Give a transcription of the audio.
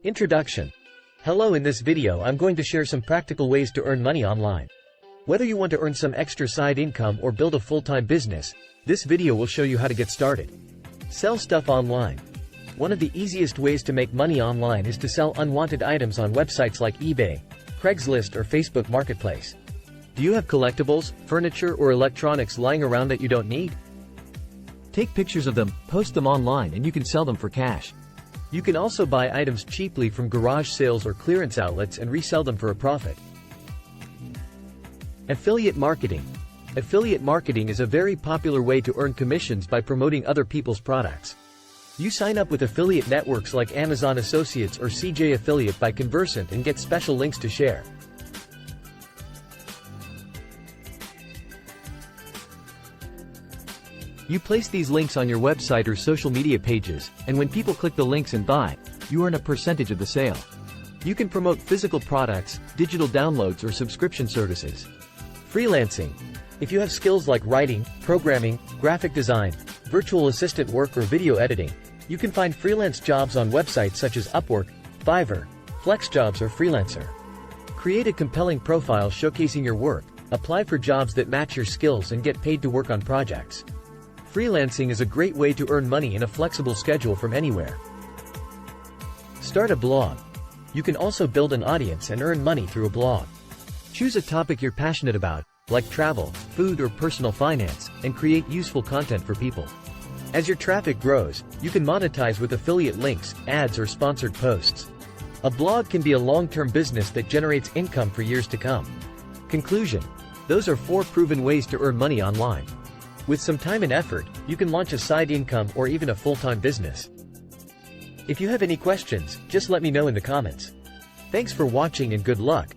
Introduction. Hello, in this video I'm going to share some practical ways to earn money online. Whether you want to earn some extra side income or build a full-time business, this video will show you how to get started. Sell stuff online. One of the easiest ways to make money online is to sell unwanted items on websites like eBay, Craigslist, or Facebook Marketplace. Do you have collectibles, furniture, or electronics lying around that you don't need? Take pictures of them, post them online, and you can sell them for cash. You can also buy items cheaply from garage sales or clearance outlets and resell them for a profit. Affiliate marketing. Affiliate marketing is a very popular way to earn commissions by promoting other people's products. You sign up with affiliate networks like Amazon Associates or CJ Affiliate by Conversant and get special links to share. You place these links on your website or social media pages, and when people click the links and buy, you earn a percentage of the sale. You can promote physical products, digital downloads, or subscription services. Freelancing. If you have skills like writing, programming, graphic design, virtual assistant work, or video editing, you can find freelance jobs on websites such as Upwork, Fiverr, FlexJobs, or Freelancer. Create a compelling profile showcasing your work, apply for jobs that match your skills, and get paid to work on projects. Freelancing is a great way to earn money in a flexible schedule from anywhere. Start a blog. You can also build an audience and earn money through a blog. Choose a topic you're passionate about, like travel, food, or personal finance, and create useful content for people. As your traffic grows, you can monetize with affiliate links, ads, or sponsored posts. A blog can be a long-term business that generates income for years to come. Conclusion. Those are 4 proven ways to earn money online. With some time and effort, you can launch a side income or even a full-time business. If you have any questions, just let me know in the comments. Thanks for watching and good luck.